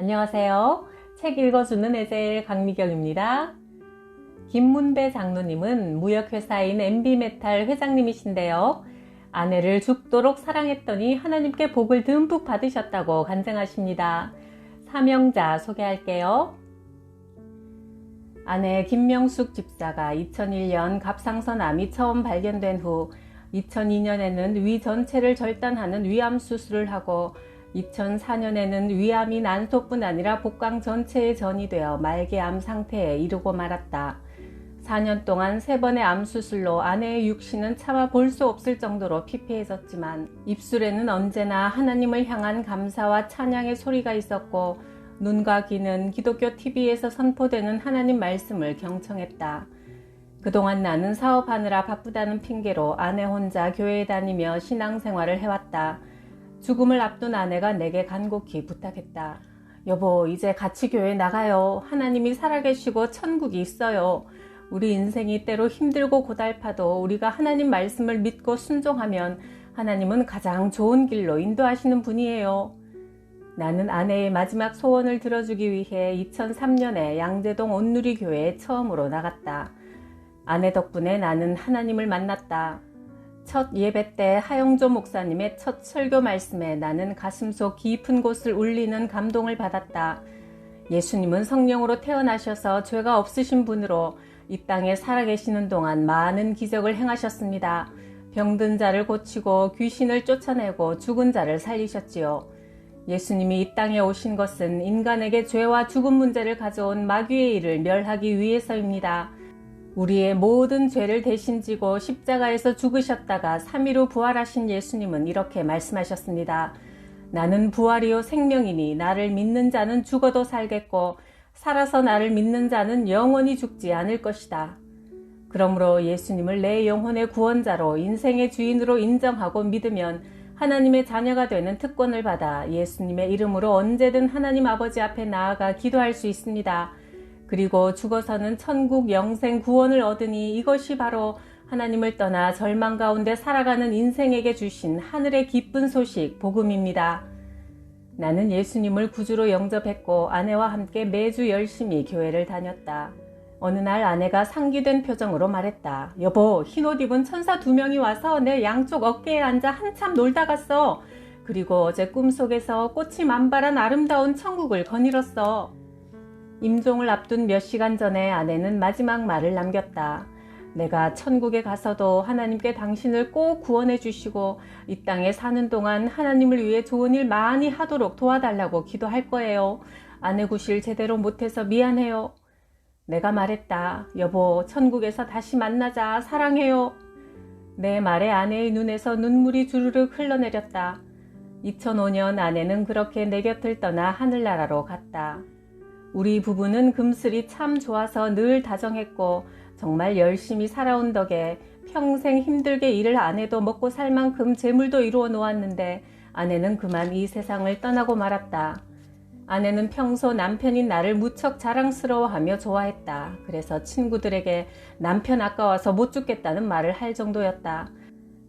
안녕하세요. 책 읽어주는 에젤 강미경입니다. 김문배 장로님은 무역회사인 MB메탈 회장님이신데요. 아내를 죽도록 사랑했더니 하나님께 복을 듬뿍 받으셨다고 간증하십니다. 사명자 소개할게요. 아내 김명숙 집사가 2001년 갑상선암이 처음 발견된 후 2002년에는 위 전체를 절단하는 위암 수술을 하고 2004년에는 위암이 난소뿐 아니라 복강 전체에 전이 되어 말기암 상태에 이르고 말았다. 4년 동안 3번의 암 수술로 아내의 육신은 차마 볼 수 없을 정도로 피폐해졌지만 입술에는 언제나 하나님을 향한 감사와 찬양의 소리가 있었고 눈과 귀는 기독교 TV에서 선포되는 하나님 말씀을 경청했다. 그동안 나는 사업하느라 바쁘다는 핑계로 아내 혼자 교회에 다니며 신앙생활을 해왔다. 죽음을 앞둔 아내가 내게 간곡히 부탁했다. 여보, 이제 같이 교회 나가요. 하나님이 살아계시고 천국이 있어요. 우리 인생이 때로 힘들고 고달파도 우리가 하나님 말씀을 믿고 순종하면 하나님은 가장 좋은 길로 인도하시는 분이에요. 나는 아내의 마지막 소원을 들어주기 위해 2003년에 양재동 온누리교회에 처음으로 나갔다. 아내 덕분에 나는 하나님을 만났다. 첫 예배 때 하영조 목사님의 첫 설교 말씀에 나는 가슴속 깊은 곳을 울리는 감동을 받았다. 예수님은 성령으로 태어나셔서 죄가 없으신 분으로 이 땅에 살아계시는 동안 많은 기적을 행하셨습니다. 병든 자를 고치고 귀신을 쫓아내고 죽은 자를 살리셨지요. 예수님이 이 땅에 오신 것은 인간에게 죄와 죽음 문제를 가져온 마귀의 일을 멸하기 위해서입니다. 우리의 모든 죄를 대신 지고 십자가에서 죽으셨다가 3일 후 부활하신 예수님은 이렇게 말씀하셨습니다. 나는 부활이요 생명이니 나를 믿는 자는 죽어도 살겠고 살아서 나를 믿는 자는 영원히 죽지 않을 것이다. 그러므로 예수님을 내 영혼의 구원자로 인생의 주인으로 인정하고 믿으면 하나님의 자녀가 되는 특권을 받아 예수님의 이름으로 언제든 하나님 아버지 앞에 나아가 기도할 수 있습니다. 그리고 죽어서는 천국 영생 구원을 얻으니 이것이 바로 하나님을 떠나 절망 가운데 살아가는 인생에게 주신 하늘의 기쁜 소식, 복음입니다. 나는 예수님을 구주로 영접했고 아내와 함께 매주 열심히 교회를 다녔다. 어느 날 아내가 상기된 표정으로 말했다. 여보, 흰옷 입은 천사 2명이 와서 내 양쪽 어깨에 앉아 한참 놀다 갔어. 그리고 어제 꿈속에서 꽃이 만발한 아름다운 천국을 거닐었어. 임종을 앞둔 몇 시간 전에 아내는 마지막 말을 남겼다. 내가 천국에 가서도 하나님께 당신을 꼭 구원해 주시고 이 땅에 사는 동안 하나님을 위해 좋은 일 많이 하도록 도와달라고 기도할 거예요. 아내 구실 제대로 못해서 미안해요. 내가 말했다. 여보, 천국에서 다시 만나자. 사랑해요. 내 말에 아내의 눈에서 눈물이 주르륵 흘러내렸다. 2005년 아내는 그렇게 내 곁을 떠나 하늘나라로 갔다. 우리 부부는 금슬이 참 좋아서 늘 다정했고 정말 열심히 살아온 덕에 평생 힘들게 일을 안 해도 먹고 살 만큼 재물도 이루어 놓았는데 아내는 그만 이 세상을 떠나고 말았다. 아내는 평소 남편인 나를 무척 자랑스러워하며 좋아했다. 그래서 친구들에게 남편 아까워서 못 죽겠다는 말을 할 정도였다.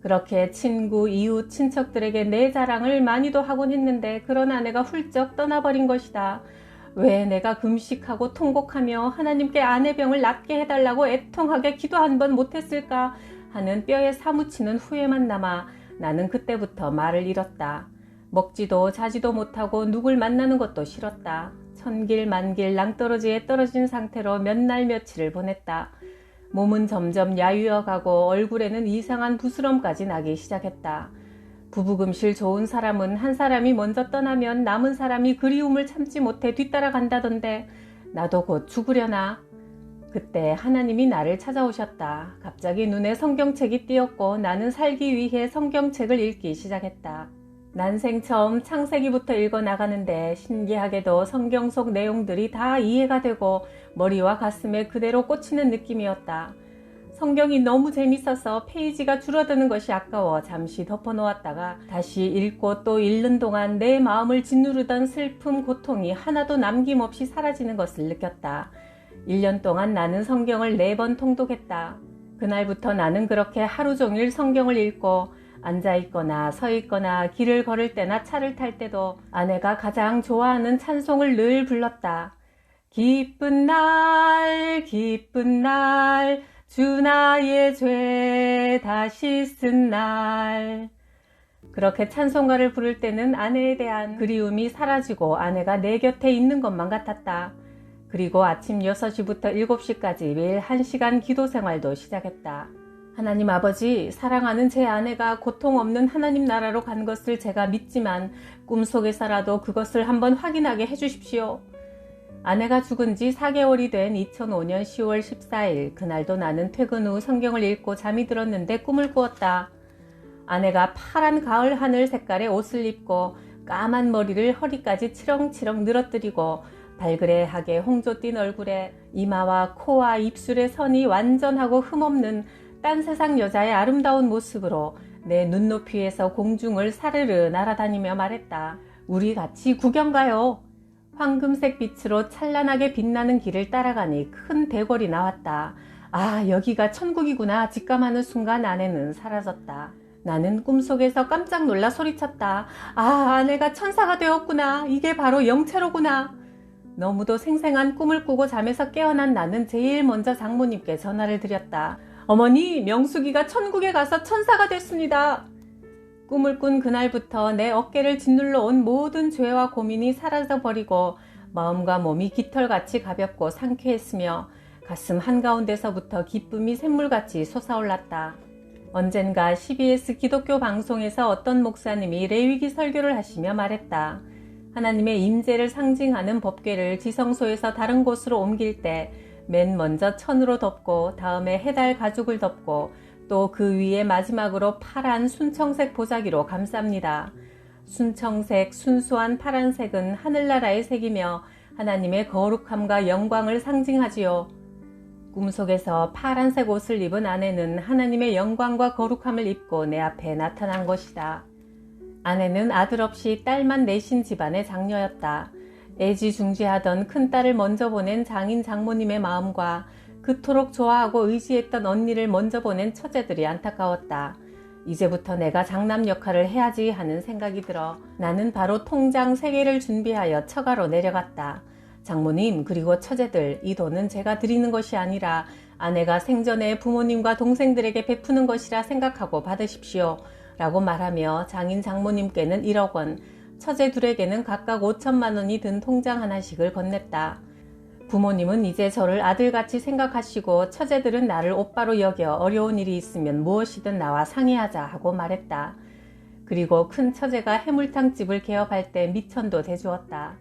그렇게 친구, 이웃, 친척들에게 내 자랑을 많이도 하곤 했는데 그런 아내가 훌쩍 떠나버린 것이다. 왜 내가 금식하고 통곡하며 하나님께 아내병을 낫게 해달라고 애통하게 기도 한 번 못했을까 하는 뼈에 사무치는 후회만 남아 나는 그때부터 말을 잃었다. 먹지도 자지도 못하고 누굴 만나는 것도 싫었다. 천길 만길 낭떠러지에 떨어진 상태로 몇 날 며칠을 보냈다. 몸은 점점 야위어가고 얼굴에는 이상한 부스럼까지 나기 시작했다. 부부금실 좋은 사람은 한 사람이 먼저 떠나면 남은 사람이 그리움을 참지 못해 뒤따라 간다던데 나도 곧 죽으려나? 그때 하나님이 나를 찾아오셨다. 갑자기 눈에 성경책이 띄었고 나는 살기 위해 성경책을 읽기 시작했다. 난생 처음 창세기부터 읽어나가는데 신기하게도 성경 속 내용들이 다 이해가 되고 머리와 가슴에 그대로 꽂히는 느낌이었다. 성경이 너무 재밌어서 페이지가 줄어드는 것이 아까워 잠시 덮어놓았다가 다시 읽고 또 읽는 동안 내 마음을 짓누르던 슬픔, 고통이 하나도 남김없이 사라지는 것을 느꼈다. 1년 동안 나는 성경을 4번 통독했다. 그날부터 나는 그렇게 하루 종일 성경을 읽고 앉아있거나 서있거나 길을 걸을 때나 차를 탈 때도 아내가 가장 좋아하는 찬송을 늘 불렀다. 기쁜 날 기쁜 날 주 나의 죄 다 씻은 날. 그렇게 찬송가를 부를 때는 아내에 대한 그리움이 사라지고 아내가 내 곁에 있는 것만 같았다. 그리고 아침 6시부터 7시까지 매일 1시간 기도 생활도 시작했다. 하나님 아버지, 사랑하는 제 아내가 고통 없는 하나님 나라로 간 것을 제가 믿지만 꿈속에서라도 그것을 한번 확인하게 해주십시오. 아내가 죽은 지 4개월이 된 2005년 10월 14일, 그날도 나는 퇴근 후 성경을 읽고 잠이 들었는데 꿈을 꾸었다. 아내가 파란 가을 하늘 색깔의 옷을 입고 까만 머리를 허리까지 치렁치렁 늘어뜨리고 발그레하게 홍조 띤 얼굴에 이마와 코와 입술의 선이 완전하고 흠없는 딴 세상 여자의 아름다운 모습으로 내 눈높이에서 공중을 사르르 날아다니며 말했다. 우리 같이 구경 가요. 황금색 빛으로 찬란하게 빛나는 길을 따라가니 큰 대궐이 나왔다. 아, 여기가 천국이구나 직감하는 순간 아내는 사라졌다. 나는 꿈속에서 깜짝 놀라 소리쳤다. 아, 아내가 천사가 되었구나. 이게 바로 영체로구나. 너무도 생생한 꿈을 꾸고 잠에서 깨어난 나는 제일 먼저 장모님께 전화를 드렸다. 어머니, 명숙이가 천국에 가서 천사가 됐습니다. 꿈을 꾼 그날부터 내 어깨를 짓눌러 온 모든 죄와 고민이 사라져버리고 마음과 몸이 깃털같이 가볍고 상쾌했으며 가슴 한가운데서부터 기쁨이 샘물같이 솟아올랐다. 언젠가 CBS 기독교 방송에서 어떤 목사님이 레위기 설교를 하시며 말했다. 하나님의 임재를 상징하는 법궤를 지성소에서 다른 곳으로 옮길 때 맨 먼저 천으로 덮고 다음에 해달 가죽을 덮고 또 그 위에 마지막으로 파란 순청색 보자기로 감쌉니다. 순청색, 순수한 파란색은 하늘나라의 색이며 하나님의 거룩함과 영광을 상징하지요. 꿈속에서 파란색 옷을 입은 아내는 하나님의 영광과 거룩함을 입고 내 앞에 나타난 것이다. 아내는 아들 없이 딸만 내신 집안의 장녀였다. 애지중지하던 큰딸을 먼저 보낸 장인 장모님의 마음과 그토록 좋아하고 의지했던 언니를 먼저 보낸 처제들이 안타까웠다. 이제부터 내가 장남 역할을 해야지 하는 생각이 들어 나는 바로 통장 3개를 준비하여 처가로 내려갔다. 장모님, 그리고 처제들, 이 돈은 제가 드리는 것이 아니라 아내가 생전에 부모님과 동생들에게 베푸는 것이라 생각하고 받으십시오. 라고 말하며 장인 장모님께는 1억 원, 처제 둘에게는 각각 5천만 원이 든 통장 하나씩을 건넸다. 부모님은 이제 저를 아들같이 생각하시고 처제들은 나를 오빠로 여겨 어려운 일이 있으면 무엇이든 나와 상의하자 하고 말했다. 그리고 큰 처제가 해물탕집을 개업할 때 미천도 대주었다.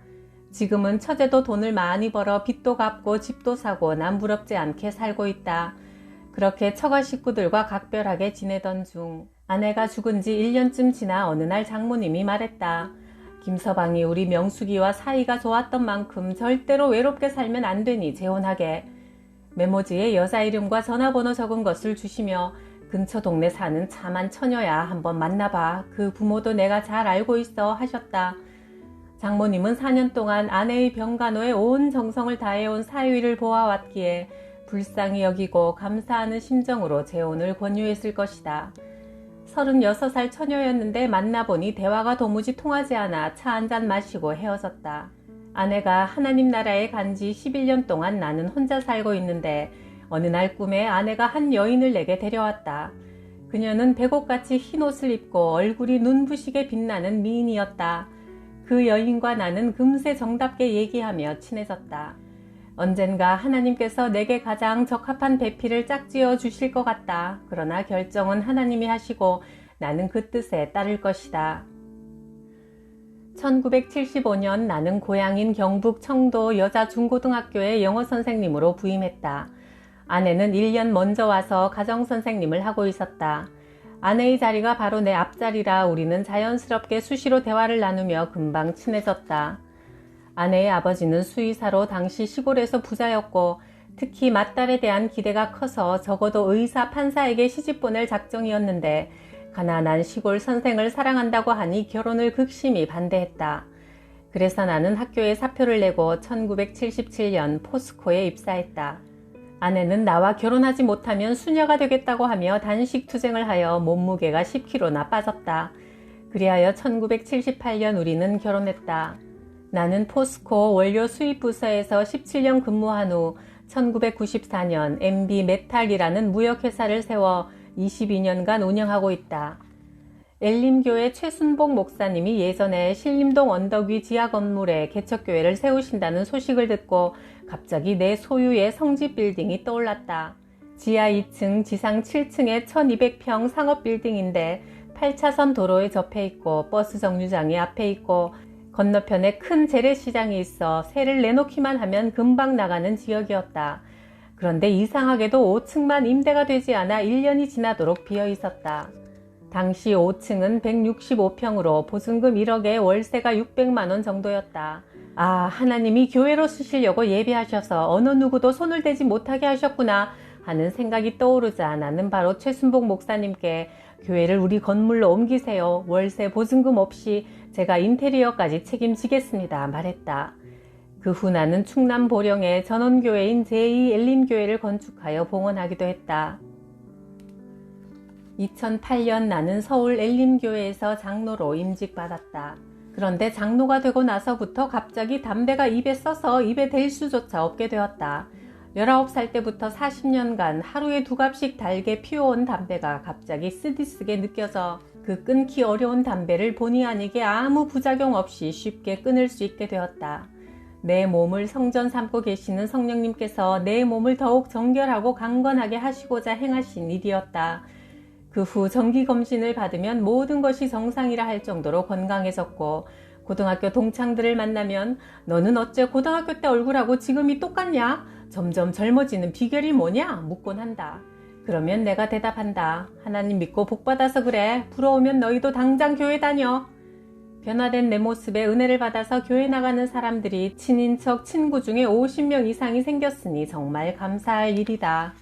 지금은 처제도 돈을 많이 벌어 빚도 갚고 집도 사고 남 부럽지 않게 살고 있다. 그렇게 처가 식구들과 각별하게 지내던 중 아내가 죽은 지 1년쯤 지나 어느 날 장모님이 말했다. 김서방이 우리 명숙이와 사이가 좋았던 만큼 절대로 외롭게 살면 안 되니 재혼하게. 메모지에 여자 이름과 전화번호 적은 것을 주시며 근처 동네 사는 참한 처녀야 한번 만나봐. 그 부모도 내가 잘 알고 있어 하셨다. 장모님은 4년 동안 아내의 병간호에 온 정성을 다해온 사위를 보아왔기에 불쌍히 여기고 감사하는 심정으로 재혼을 권유했을 것이다. 36살 처녀였는데 만나보니 대화가 도무지 통하지 않아 차 한잔 마시고 헤어졌다. 아내가 하나님 나라에 간 지 11년 동안 나는 혼자 살고 있는데 어느 날 꿈에 아내가 한 여인을 내게 데려왔다. 그녀는 백옥같이 흰 옷을 입고 얼굴이 눈부시게 빛나는 미인이었다. 그 여인과 나는 금세 정답게 얘기하며 친해졌다. 언젠가 하나님께서 내게 가장 적합한 배필을 짝지어 주실 것 같다. 그러나 결정은 하나님이 하시고 나는 그 뜻에 따를 것이다. 1975년 나는 고향인 경북 청도 여자중고등학교의 영어 선생님으로 부임했다. 아내는 1년 먼저 와서 가정선생님을 하고 있었다. 아내의 자리가 바로 내 앞자리라 우리는 자연스럽게 수시로 대화를 나누며 금방 친해졌다. 아내의 아버지는 수의사로 당시 시골에서 부자였고 특히 맏딸에 대한 기대가 커서 적어도 의사, 판사에게 시집보낼 작정이었는데 가난한 시골 선생을 사랑한다고 하니 결혼을 극심히 반대했다. 그래서 나는 학교에 사표를 내고 1977년 포스코에 입사했다. 아내는 나와 결혼하지 못하면 수녀가 되겠다고 하며 단식 투쟁을 하여 몸무게가 10kg나 빠졌다. 그리하여 1978년 우리는 결혼했다. 나는 포스코 원료 수입 부서에서 17년 근무한 후 1994년 MB 메탈이라는 무역회사를 세워 22년간 운영하고 있다. 엘림교회 최순복 목사님이 예전에 신림동 언덕 위 지하 건물에 개척교회를 세우신다는 소식을 듣고 갑자기 내 소유의 성지 빌딩이 떠올랐다. 지하 2층, 지상 7층의 1200평 상업 빌딩인데 8차선 도로에 접해 있고 버스 정류장이 앞에 있고 건너편에 큰 재래시장이 있어 세를 내놓기만 하면 금방 나가는 지역이었다. 그런데 이상하게도 5층만 임대가 되지 않아 1년이 지나도록 비어 있었다. 당시 5층은 165평으로 보증금 1억에 월세가 600만 원 정도였다. 아, 하나님이 교회로 쓰시려고 예비하셔서 어느 누구도 손을 대지 못하게 하셨구나 하는 생각이 떠오르자 나는 바로 최순복 목사님께 교회를 우리 건물로 옮기세요. 월세 보증금 없이 제가 인테리어까지 책임지겠습니다 말했다. 그 후 나는 충남 보령에 전원교회인 제2엘림교회를 건축하여 봉헌하기도 했다. 2008년 나는 서울 엘림교회에서 장로로 임직받았다. 그런데 장로가 되고 나서부터 갑자기 담배가 입에 써서 입에 댈 수조차 없게 되었다. 19살 때부터 40년간 하루에 2갑씩 달게 피워온 담배가 갑자기 쓰디쓰게 느껴져 그 끊기 어려운 담배를 본의 아니게 아무 부작용 없이 쉽게 끊을 수 있게 되었다. 내 몸을 성전 삼고 계시는 성령님께서 내 몸을 더욱 정결하고 강건하게 하시고자 행하신 일이었다. 그 후 정기검진을 받으면 모든 것이 정상이라 할 정도로 건강해졌고 고등학교 동창들을 만나면 너는 어째 고등학교 때 얼굴하고 지금이 똑같냐? 점점 젊어지는 비결이 뭐냐? 묻곤 한다. 그러면 내가 대답한다. 하나님 믿고 복받아서 그래. 부러우면 너희도 당장 교회 다녀. 변화된 내 모습에 은혜를 받아서 교회 나가는 사람들이 친인척, 친구 중에 50명 이상이 생겼으니 정말 감사할 일이다.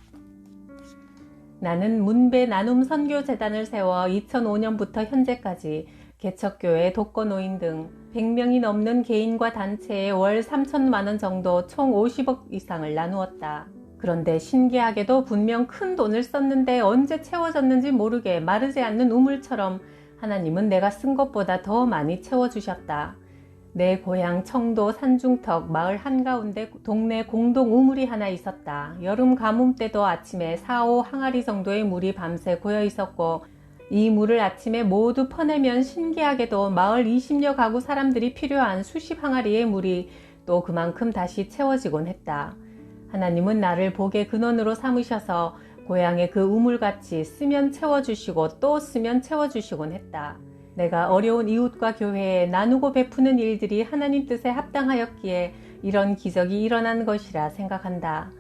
나는 문배 나눔 선교재단을 세워 2005년부터 현재까지 개척교회, 독거노인 등 100명이 넘는 개인과 단체에 월 3천만 원 정도 총 50억 이상을 나누었다. 그런데 신기하게도 분명 큰 돈을 썼는데 언제 채워졌는지 모르게 마르지 않는 우물처럼 하나님은 내가 쓴 것보다 더 많이 채워주셨다. 내 고향 청도 산중턱 마을 한가운데 동네 공동 우물이 하나 있었다. 여름 가뭄 때도 아침에 4-5 항아리 정도의 물이 밤새 고여 있었고 이 물을 아침에 모두 퍼내면 신기하게도 마을 20여 가구 사람들이 필요한 수십 항아리의 물이 또 그만큼 다시 채워지곤 했다. 하나님은 나를 복의 근원으로 삼으셔서 고향의 그 우물같이 쓰면 채워주시고 또 쓰면 채워주시곤 했다. 내가 어려운 이웃과 교회에 나누고 베푸는 일들이 하나님 뜻에 합당하였기에 이런 기적이 일어난 것이라 생각한다.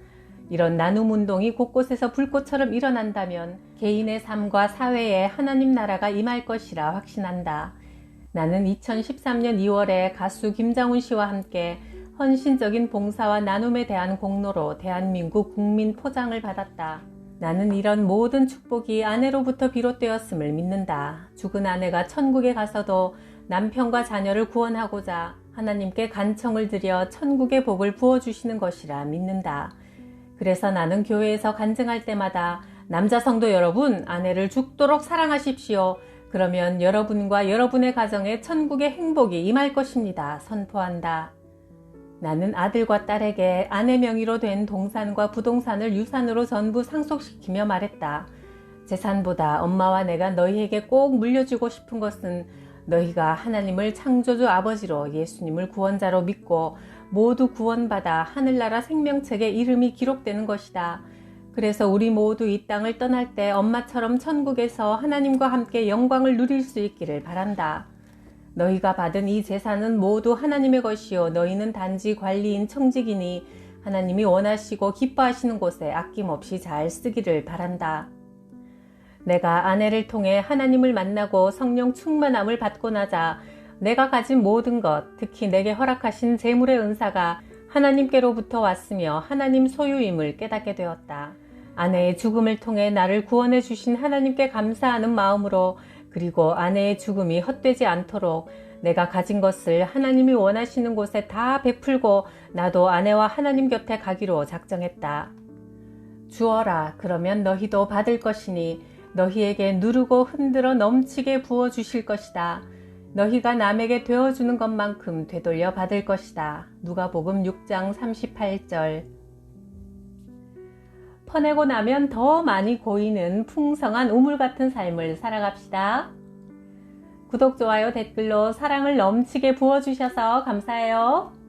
이런 나눔 운동이 곳곳에서 불꽃처럼 일어난다면 개인의 삶과 사회에 하나님 나라가 임할 것이라 확신한다. 나는 2013년 2월에 가수 김장훈 씨와 함께 헌신적인 봉사와 나눔에 대한 공로로 대한민국 국민 포장을 받았다. 나는 이런 모든 축복이 아내로부터 비롯되었음을 믿는다. 죽은 아내가 천국에 가서도 남편과 자녀를 구원하고자 하나님께 간청을 드려 천국의 복을 부어주시는 것이라 믿는다. 그래서 나는 교회에서 간증할 때마다 남자 성도 여러분, 아내를 죽도록 사랑하십시오. 그러면 여러분과 여러분의 가정에 천국의 행복이 임할 것입니다. 선포한다. 나는 아들과 딸에게 아내 명의로 된 동산과 부동산을 유산으로 전부 상속시키며 말했다. 재산보다 엄마와 내가 너희에게 꼭 물려주고 싶은 것은 너희가 하나님을 창조주 아버지로 예수님을 구원자로 믿고 모두 구원받아 하늘나라 생명책에 이름이 기록되는 것이다. 그래서 우리 모두 이 땅을 떠날 때 엄마처럼 천국에서 하나님과 함께 영광을 누릴 수 있기를 바란다. 너희가 받은 이 재산은 모두 하나님의 것이요 너희는 단지 관리인 청직이니 하나님이 원하시고 기뻐하시는 곳에 아낌없이 잘 쓰기를 바란다. 내가 아내를 통해 하나님을 만나고 성령 충만함을 받고 나자 내가 가진 모든 것, 특히 내게 허락하신 재물의 은사가 하나님께로부터 왔으며 하나님 소유임을 깨닫게 되었다. 아내의 죽음을 통해 나를 구원해 주신 하나님께 감사하는 마음으로 그리고 아내의 죽음이 헛되지 않도록 내가 가진 것을 하나님이 원하시는 곳에 다 베풀고 나도 아내와 하나님 곁에 가기로 작정했다. 주어라 그러면 너희도 받을 것이니 너희에게 누르고 흔들어 넘치게 부어주실 것이다. 너희가 남에게 되어주는 것만큼 되돌려 받을 것이다. 누가복음 6장 38절. 퍼내고 나면 더 많이 고이는 풍성한 우물 같은 삶을 살아갑시다. 구독, 좋아요, 댓글로 사랑을 넘치게 부어주셔서 감사해요.